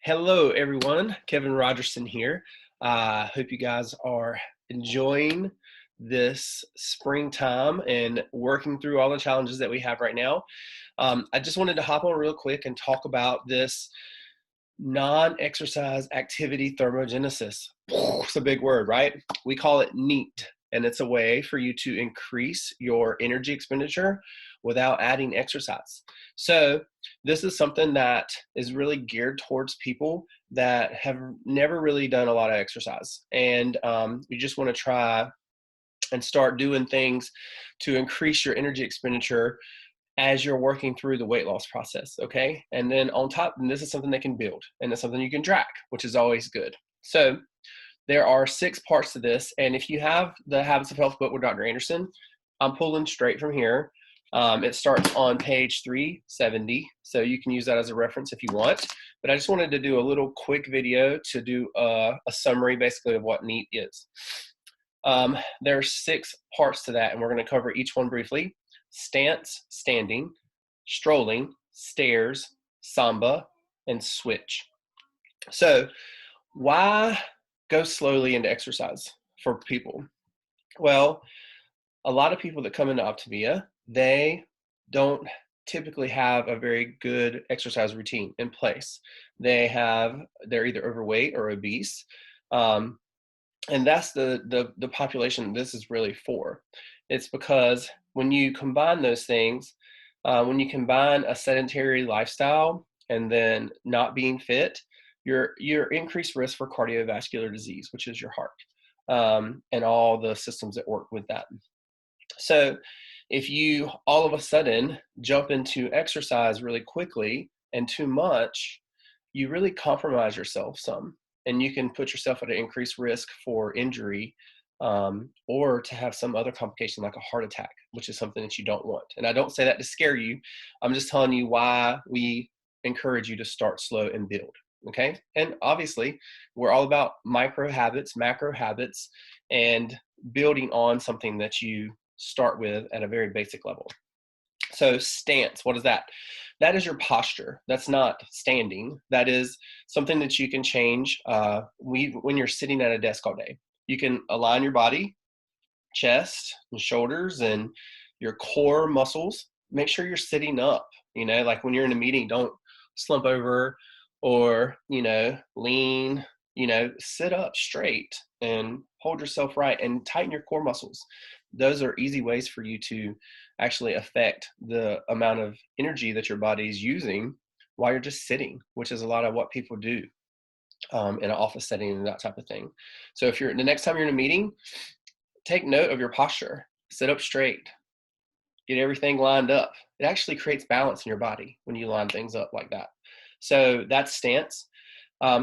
Hello, everyone. Kevin Rogerson here. Hope you guys are enjoying this springtime and working through all the challenges that we have right now. I just wanted to hop on real quick and talk about this non-exercise activity thermogenesis. It's a big word, right? We call it NEAT, and it's a way for you to increase your energy expenditure without adding exercise. So this is something that is really geared towards people that have never really done a lot of exercise, and you just want to try and start doing things to increase your energy expenditure as you're working through the weight loss process, okay? And then on top, and this is something they can build, and it's something you can track, which is always good. So there are 6 parts to this, and if you have the Habits of Health book with Dr. Andersen, I'm pulling straight from here. It starts on page 370, so you can use that as a reference if you want. But I just wanted to do a little quick video to do a summary, basically, of what NEAT is. There are 6 parts to that, and we're going to cover each one briefly. Stance, standing, strolling, stairs, samba, and switch. So why go slowly into exercise for people? Well, a lot of people that come into Optavia, they don't typically have a very good exercise routine in place. They're either overweight or obese. And that's the population this is really for. It's because when you combine those things, when you combine a sedentary lifestyle and then not being fit, you're increased risk for cardiovascular disease, which is your heart, and all the systems that work with that. So if you all of a sudden jump into exercise really quickly and too much, you really compromise yourself some, and you can put yourself at an increased risk for injury, or to have some other complication like a heart attack, which is something that you don't want. And I don't say that to scare you. I'm just telling you why we encourage you to start slow and build. Okay. And obviously, we're all about micro habits, macro habits, and building on something that you start with at a very basic level. So stance, what is that? That is your posture. That's not standing. That is something that you can change when you're sitting at a desk all day. You can align your body, chest and shoulders and your core muscles. Make sure you're sitting up. Like when you're in a meeting, don't slump over or, lean. Sit up straight and hold yourself right and tighten your core muscles. Those are easy ways for you to actually affect the amount of energy that your body is using while you're just sitting, which is a lot of what people do in an office setting and that type of thing. So if the next time you're in a meeting, take note of your posture. Sit up straight. Get everything lined up. It actually creates balance in your body when you line things up like that. So that's stance.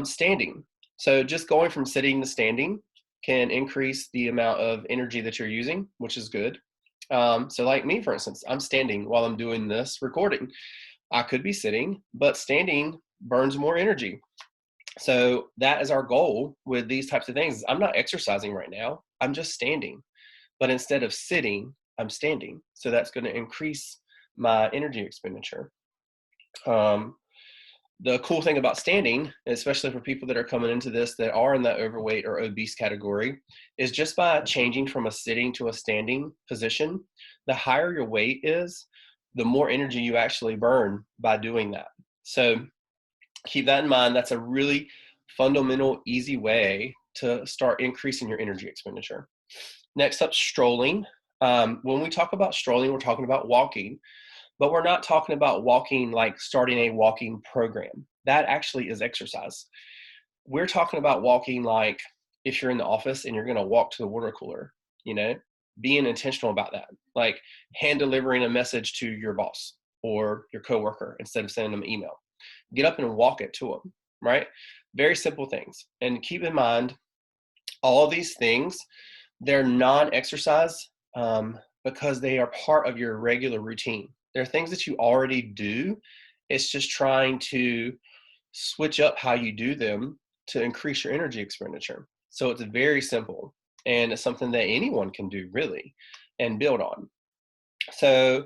Standing. So just going from sitting to standing can increase the amount of energy that you're using, which is good. So like me, for instance, I'm standing while I'm doing this recording. I could be sitting, but standing burns more energy. So that is our goal with these types of things. I'm not exercising right now. I'm just standing. But instead of sitting, I'm standing. So that's going to increase my energy expenditure. The cool thing about standing, especially for people that are coming into this that are in that overweight or obese category, is just by changing from a sitting to a standing position, the higher your weight is, the more energy you actually burn by doing that. So keep that in mind. That's a really fundamental, easy way to start increasing your energy expenditure. Next up, strolling. When we talk about strolling, we're talking about walking. But we're not talking about walking like starting a walking program. That actually is exercise. We're talking about walking like if you're in the office and you're going to walk to the water cooler, being intentional about that. Like hand delivering a message to your boss or your coworker instead of sending them an email. Get up and walk it to them, right? Very simple things. And keep in mind, all these things, they're non-exercise because they are part of your regular routine. There are things that you already do. It's just trying to switch up how you do them to increase your energy expenditure. So it's very simple, and it's something that anyone can do really and build on. So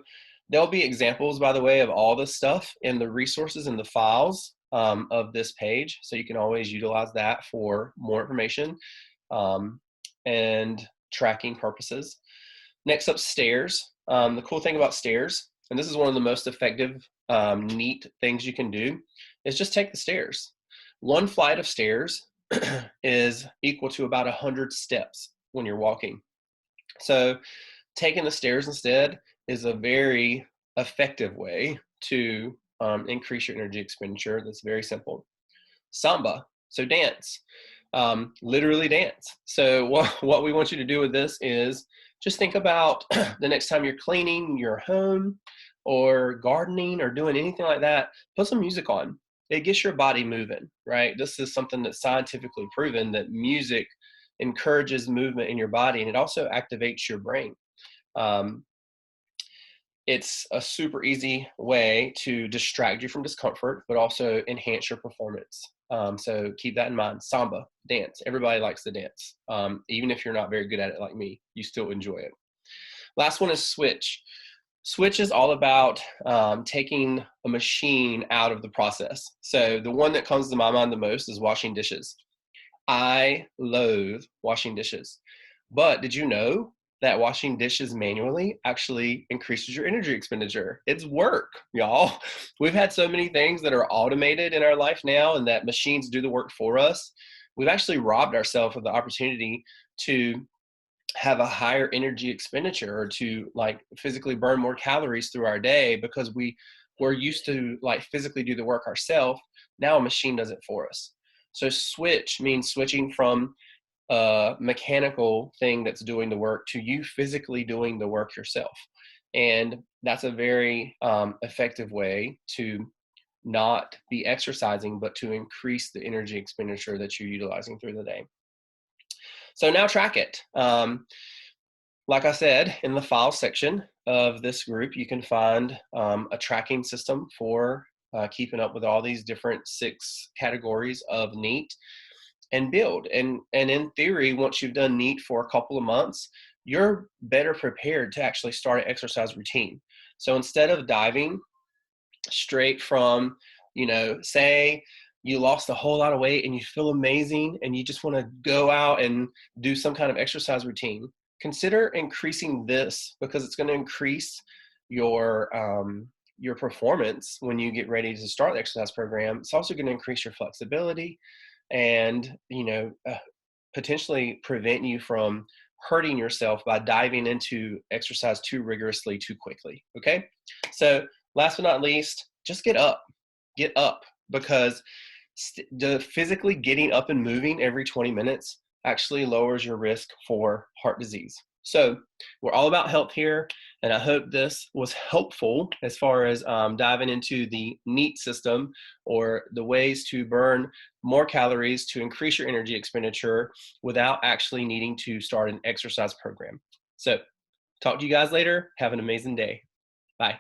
there'll be examples, by the way, of all this stuff in the resources and the files of this page. So you can always utilize that for more information and tracking purposes. Next up, stairs. The cool thing about stairs, and this is one of the most effective, neat things you can do, is just take the stairs. One flight of stairs is equal to about 100 steps when you're walking. So taking the stairs instead is a very effective way to increase your energy expenditure. That's very simple. Samba, so dance, literally dance. So what we want you to do with this is just think about the next time you're cleaning your home or gardening or doing anything like that, put some music on. It gets your body moving, right? This is something that's scientifically proven, that music encourages movement in your body, and it also activates your brain. It's a super easy way to distract you from discomfort, but also enhance your performance. So keep that in mind. Samba, dance. Everybody likes to dance. Even if you're not very good at it like me, you still enjoy it. Last one is switch. Switch is all about taking a machine out of the process. So the one that comes to my mind the most is washing dishes. I loathe washing dishes. But did you know that washing dishes manually actually increases your energy expenditure? It's work, y'all. We've had so many things that are automated in our life now, and that machines do the work for us. We've actually robbed ourselves of the opportunity to have a higher energy expenditure, or to like physically burn more calories through our day, because we're used to like physically do the work ourselves. Now a machine does it for us. So switch means switching from a mechanical thing that's doing the work to you physically doing the work yourself. And that's a very effective way to not be exercising, but to increase the energy expenditure that you're utilizing through the day. So now track it. Like I said, in the file section of this group, you can find a tracking system for keeping up with all these different 6 categories of NEAT, and build. And in theory, once you've done NEAT for a couple of months, you're better prepared to actually start an exercise routine. So instead of diving straight from, say you lost a whole lot of weight and you feel amazing and you just want to go out and do some kind of exercise routine, consider increasing this, because it's going to increase your performance when you get ready to start the exercise program. It's also going to increase your flexibility and potentially prevent you from hurting yourself by diving into exercise too rigorously too quickly. Okay, so last but not least, just get up, because the physically getting up and moving every 20 minutes actually lowers your risk for heart disease. So we're all about health here, and I hope this was helpful as far as diving into the NEAT system, or the ways to burn more calories to increase your energy expenditure without actually needing to start an exercise program. So talk to you guys later. Have an amazing day. Bye.